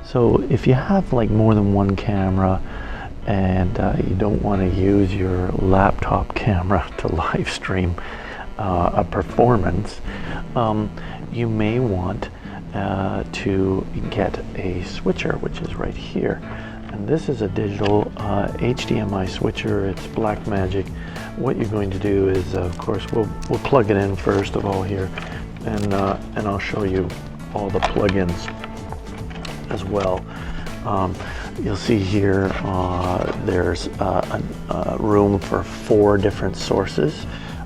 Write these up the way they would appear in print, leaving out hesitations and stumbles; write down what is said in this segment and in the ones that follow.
So if you have like more than one camera and you don't want to use your laptop camera to live stream a performance, you may want to get a switcher, which is right here. And this is a digital HDMI switcher. It's Blackmagic. What you're going to do is, of course, we'll plug it in first of all here, and I'll show you all the plugins as well. You'll see here there's room for 4 different sources,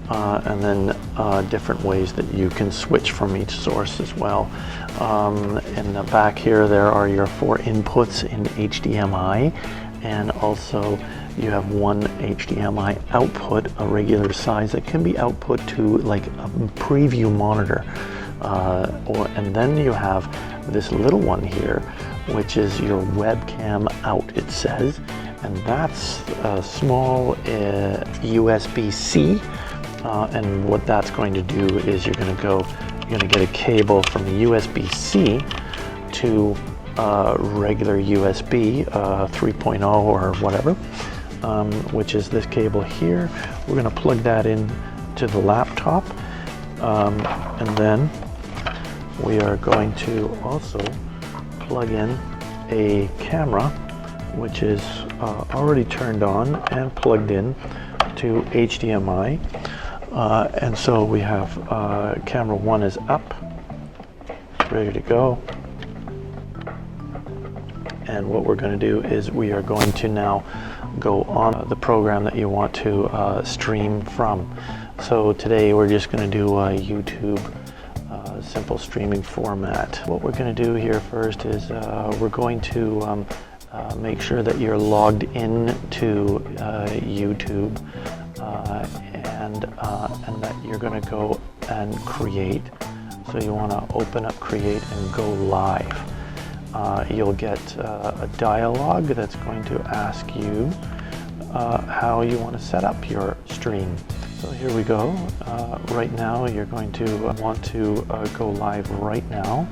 and then different ways that you can switch from each source as well. In the back here there are your 4 inputs in HDMI, and also you have one HDMI output, a regular size that can be output to like a preview monitor, and then you have this little one here, which is your webcam out, it says, and that's a small USB-C, and what that's going to do is you're going to get a cable from USB-C to regular USB 3.0 or whatever, which is this cable here. We're going to plug that in to the laptop, and then we are going to also plug in a camera, which is already turned on and plugged in to HDMI. And so we have camera 1 is up, ready to go. And what we're going to do is we are going to now go on the program that you want to stream from. So today we're just going to do a YouTube simple streaming format. What we're going to do here first is we're going to make sure that you're logged in to YouTube, and that you're going to go and create. So you want to open up create and go live. You'll get a dialogue that's going to ask you how you want to set up your stream. So here we go. Right now you're going to want to go live right now,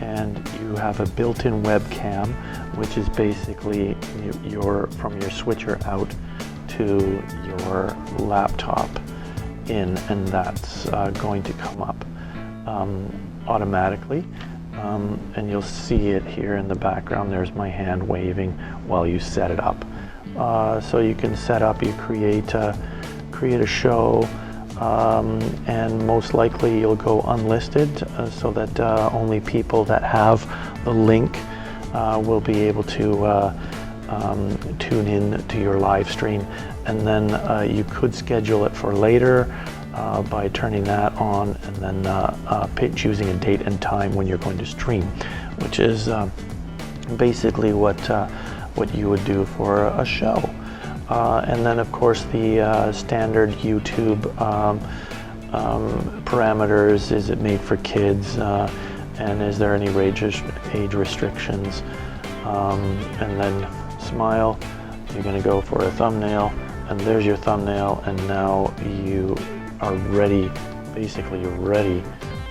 and you have a built-in webcam, which is basically from your switcher out to your laptop in, and that's going to come up automatically, and you'll see it here in the background. There's my hand waving while you set it up. So you can set up, you create a show, and most likely you'll go unlisted, so that only people that have the link will be able to tune in to your live stream. And then you could schedule it for later by turning that on, and then choosing a date and time when you're going to stream, which is basically what you would do for a show. And then of course the standard YouTube parameters. Is it made for kids, and is there any age restrictions, and then smile. You're going to go for a thumbnail, and there's your thumbnail, and now you are ready. Basically you're ready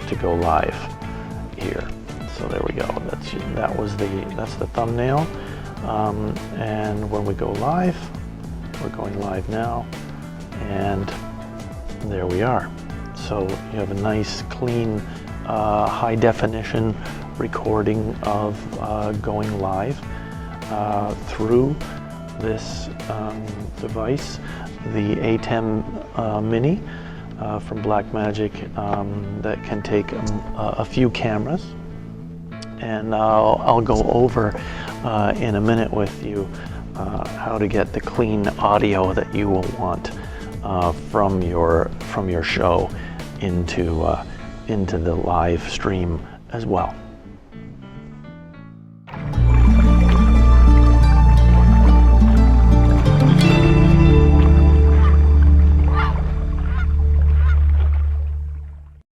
to go live here. So there we go. That's the thumbnail, and when we go live, we're going live now, and there we are. So you have a nice, clean, high definition recording of going live through this device, the A10 Mini from Blackmagic, that can take a few cameras. And I'll go over in a minute with you how to get the clean audio that you will want from your show into the live stream as well.